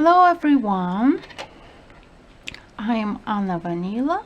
Hello everyone, I am Anna Vanila.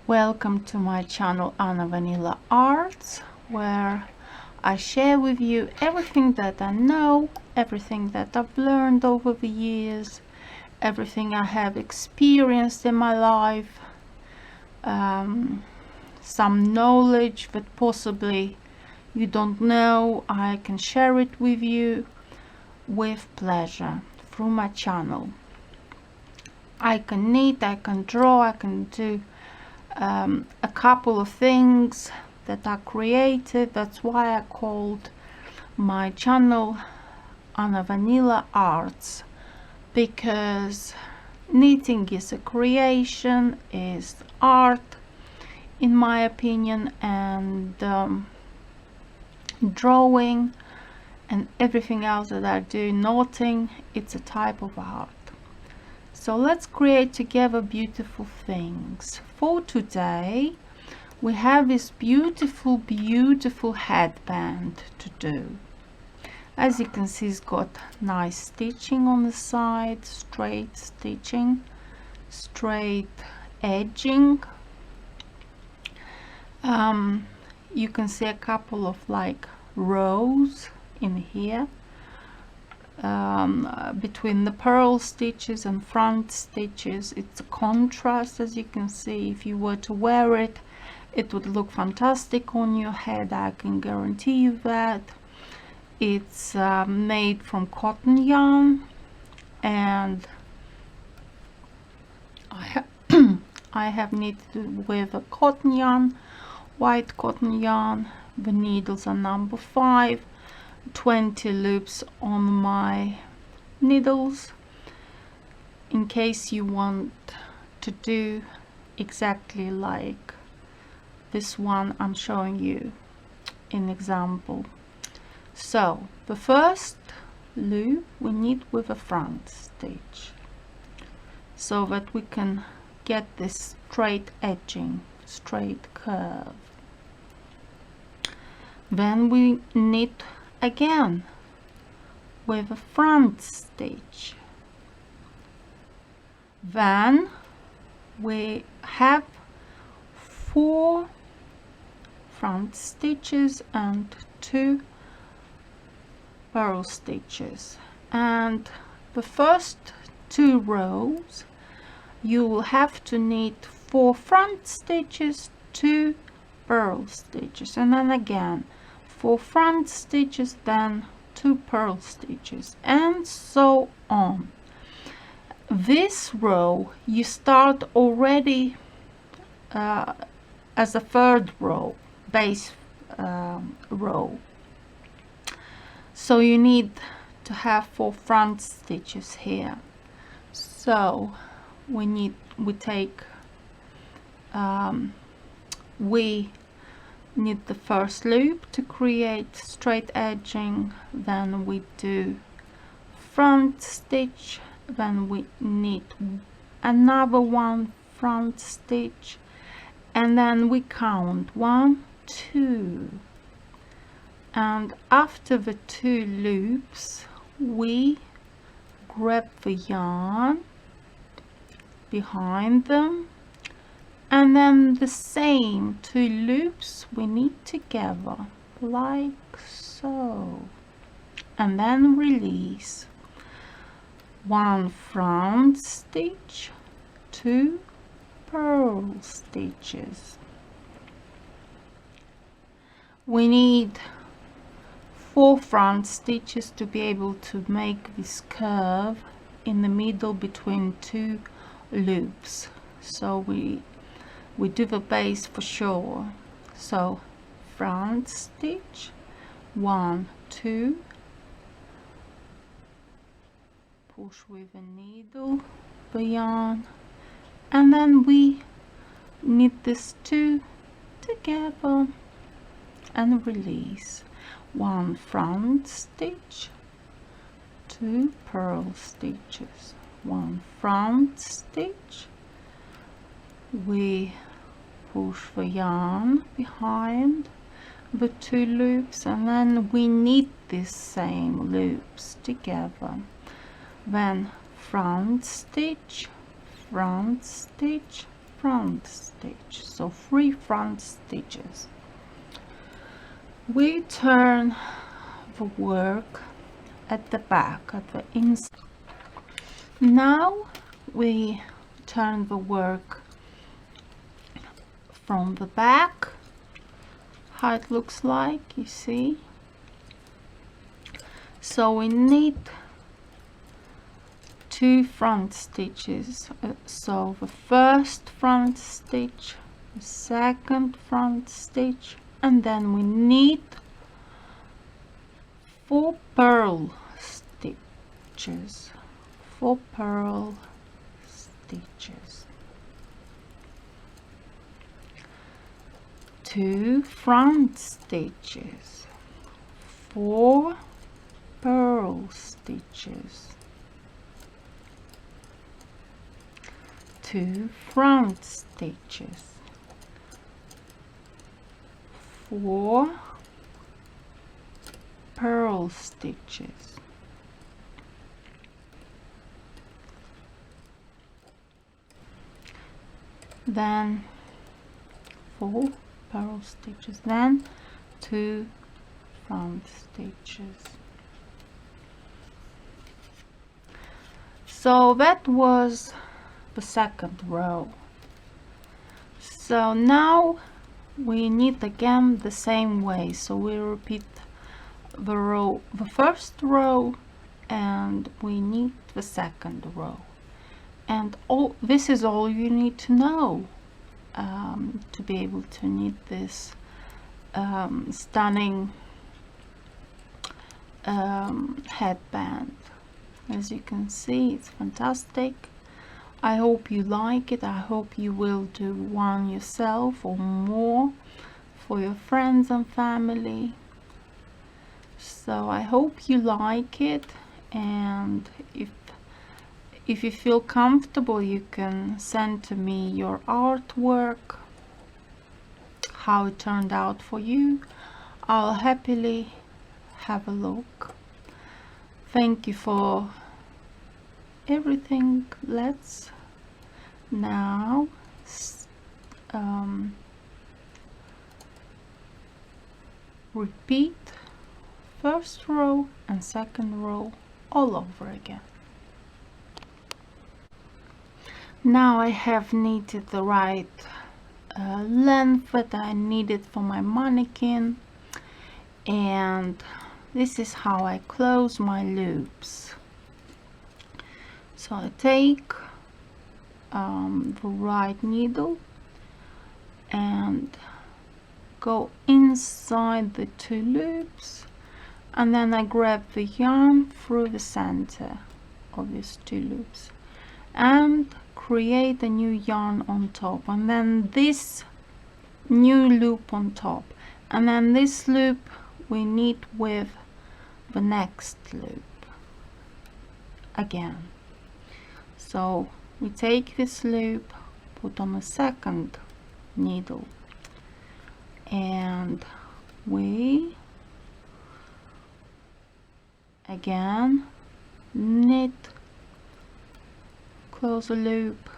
Welcome to my channel Anna Vanila Arts, where I share with you everything that I know, everything that I've learned over the years, everything I have experienced in my life, some knowledge that possibly you don't know. I can share it with you with pleasure through my channel. I can knit, I can draw, I can do a couple of things that are creative. That's why I called my channel Anna Vanila Arts, because knitting is a creation, is art in my opinion, and drawing and everything else that I do, knotting, it's a type of art. So let's create together beautiful things. For today we have this beautiful headband to do. As you can see, it's got nice stitching on the side, straight stitching, straight edging. You can see a couple of like rows in here between the purl stitches and front stitches. It's a contrast, as you can see. If you were to wear it, it would look fantastic on your head, I can guarantee you that. It's made from cotton yarn, and I have knitted with a cotton yarn, white cotton yarn. The needles are number 5, 20 loops on my needles, in case you want to do exactly like this one I'm showing you in example. So the first loop we knit with a front stitch so that we can get this straight edging, straight curve. Then we knit again with a front stitch. Then we have 4 front stitches and 2 purl stitches, and the first 2 rows you will have to knit 4 front stitches, 2 purl stitches, and then again 4 front stitches, then 2 purl stitches, and so on. This row you start already as a 3rd row, base row, so you need to have 4 front stitches here. So we knit the first loop to create straight edging, then we do front stitch, then we knit another 1 front stitch, and then we count 1, 2, and after the 2 loops we grab the yarn behind them, and then the same 2 loops we knit together like so, and then release 1 front stitch, 2 purl stitches. We need 4 front stitches to be able to make this curve in the middle between 2 loops, so we do the base for sure. So front stitch, 1, 2, push with a needle the yarn, and then we knit these 2 together and release 1 front stitch, 2 purl stitches, 1 front stitch, we push the yarn behind the 2 loops, and then we knit these same loops together. Then front stitch, front stitch, front stitch. So 3 front stitches. We turn the work at the back, at the inside. Now we turn the work from the back, how it looks like, you see. So we need 2 front stitches, so the first front stitch, the second front stitch, and then we need 4 purl stitches, 4 purl stitches, 2 front stitches, 4 purl stitches, 2 front stitches, 4 purl stitches, then 4 purl stitches, then 2 front stitches. So that was the second row. So now we need again the same way, so we repeat the first row, and we need the second row, and this is all you need to know to be able to knit this stunning headband. As you can see, it's fantastic. I hope you like it. I hope you will do one yourself or more for your friends and family. So I hope you like it, and if you feel comfortable, you can send to me your artwork, how it turned out for you. I'll happily have a look. Thank you for everything. Let's now repeat first row and second row all over again. Now I have knitted the right length that I needed for my mannequin, and this is how I close my loops. So I take the right needle and go inside the 2 loops, and then I grab the yarn through the center of these 2 loops and create a new yarn on top, and then this new loop on top, and then this loop we knit with the next loop again. So we take this loop, put on a second needle, and we again knit, close a loop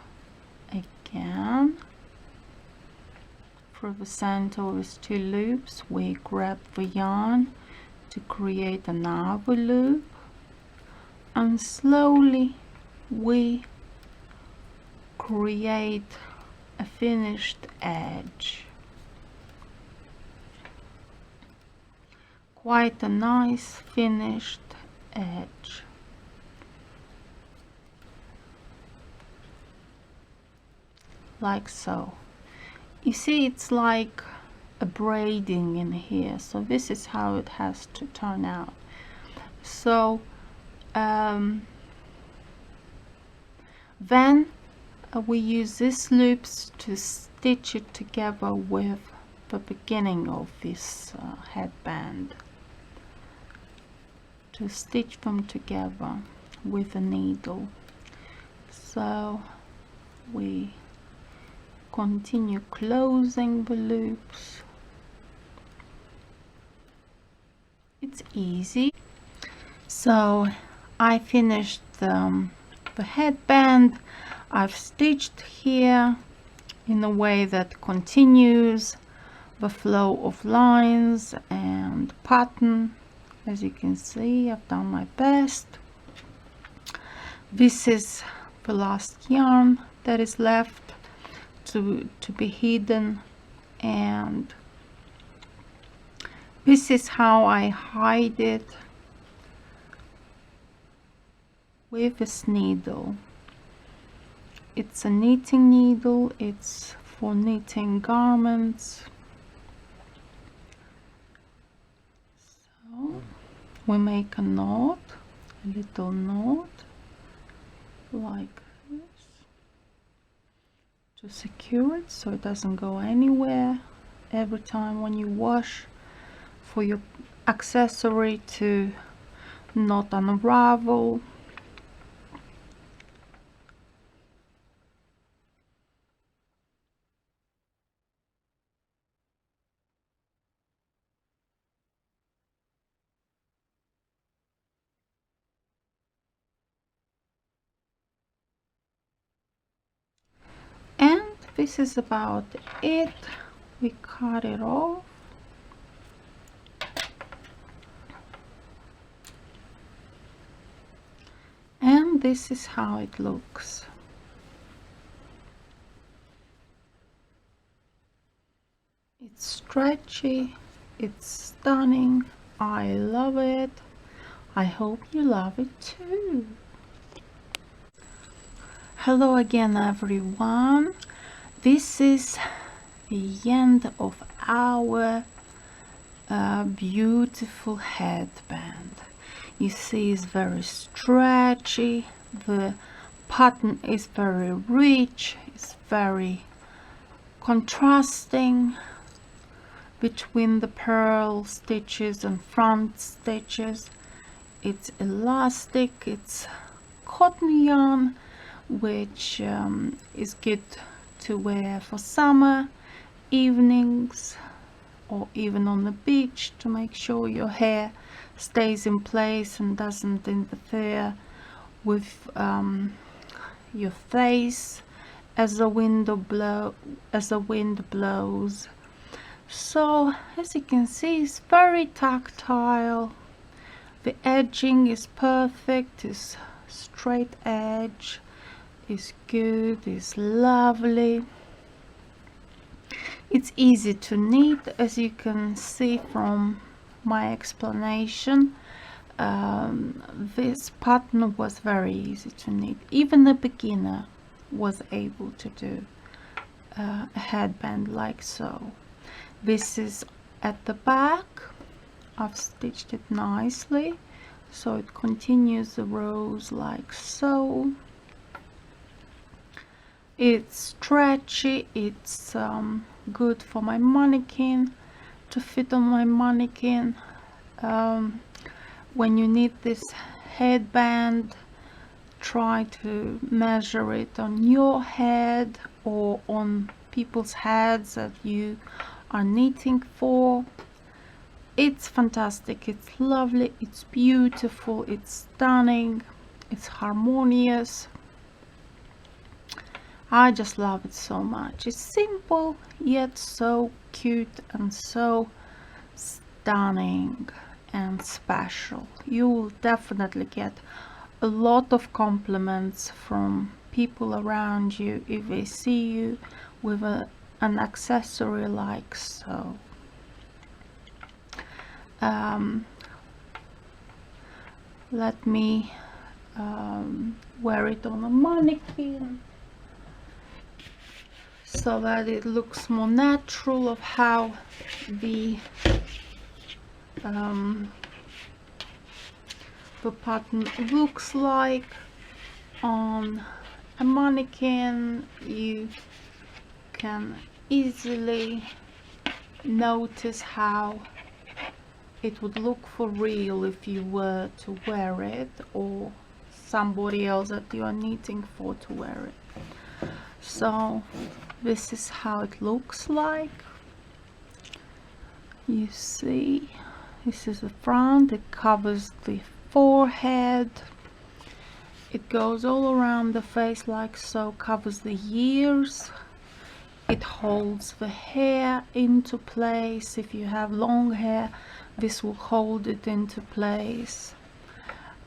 again through the center of these 2 loops. We grab the yarn to create another loop, and slowly we create a finished edge. Quite a nice finished edge. Like so. You see, it's like a braiding in here, so this is how it has to turn out. So then we use these loops to stitch it together with the beginning of this headband, to stitch them together with a needle. So we continue closing the loops. It's easy. So I finished the the headband. I've stitched here in a way that continues the flow of lines and pattern. As you can see, I've done my best. This is the last yarn that is left to be hidden, and this is how I hide it with this needle. It's a knitting needle, it's for knitting garments. So we make a knot, a little knot like this to secure it so it doesn't go anywhere every time when you wash, for your accessory to not unravel. And this is about it. We cut it off. And this is how it looks. It's stretchy, it's stunning. I love it. I hope you love it too. Hello again everyone. This is the end of our beautiful headband. You see it's very stretchy, the pattern is very rich, it's very contrasting between the purl stitches and front stitches. It's elastic, it's cotton yarn, which is good to wear for summer evenings or even on the beach, to make sure your hair stays in place and doesn't interfere with your face as the wind blows. So as you can see, it's very tactile. The edging is perfect, it's straight edge, is good, is lovely. It's easy to knit, as you can see from my explanation. This pattern was very easy to knit. Even a beginner was able to do a headband like so. This is at the back. I've stitched it nicely so it continues the rows like so. It's stretchy, it's good for my mannequin, to fit on my mannequin. When you knit this headband, try to measure it on your head or on people's heads that you are knitting for. It's fantastic, it's lovely, it's beautiful, it's stunning, it's harmonious. I just love it so much. It's simple yet so cute and so stunning and special. You will definitely get a lot of compliments from people around you if they see you with an accessory like so. Let me wear it on a mannequin so that it looks more natural of how the pattern looks like on a mannequin. You can easily notice how it would look for real if you were to wear it, or somebody else that you are knitting for to wear it. So this is how it looks like. You see, this is the front, it covers the forehead, It goes all around the face like so, covers the ears. It holds the hair into place. If you have long hair, this will hold it into place.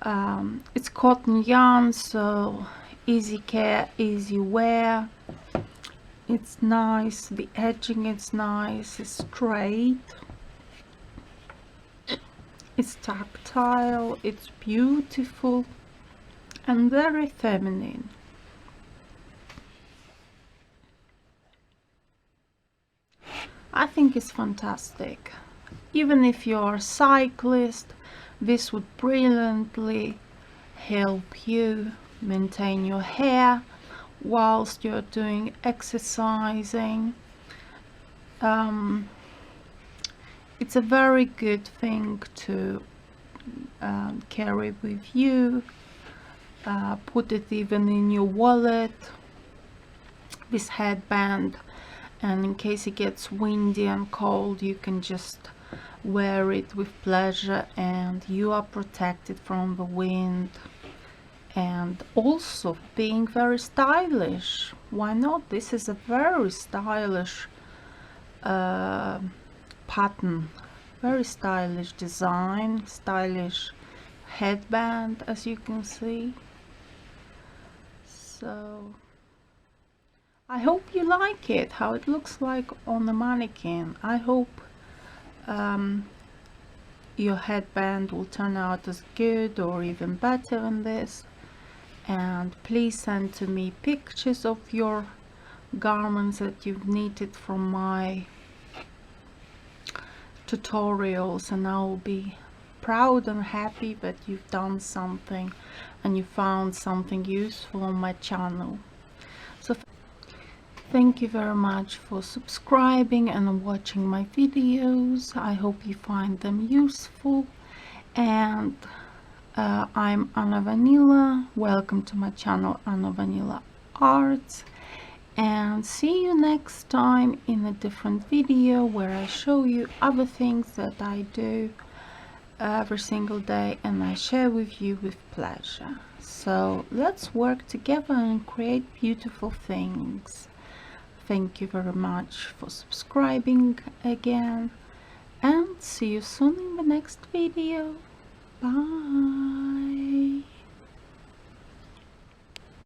It's cotton yarn, so easy care, easy wear. It's nice, the edging is nice, it's straight, it's tactile, it's beautiful and very feminine. I think it's fantastic. Even if you're a cyclist, this would brilliantly help you maintain your hair whilst you're doing exercising. It's a very good thing to carry with you. Put it even in your wallet, this headband, and in case it gets windy and cold, you can just wear it with pleasure and you are protected from the wind. And also being very stylish. Why not? This is a very stylish pattern, very stylish design, stylish headband, as you can see. So I hope you like it, how it looks like on the mannequin. I hope your headband will turn out as good or even better than this. And please send to me pictures of your garments that you've knitted from my tutorials, and I'll be proud and happy that you've done something and you found something useful on my channel. So thank you very much for subscribing and watching my videos. I hope you find them useful. And I'm Anna Vanila. Welcome to my channel, Anna Vanila Arts, and see you next time in a different video where I show you other things that I do every single day and I share with you with pleasure. So let's work together and create beautiful things. Thank you very much for subscribing again, and see you soon in the next video. Bye.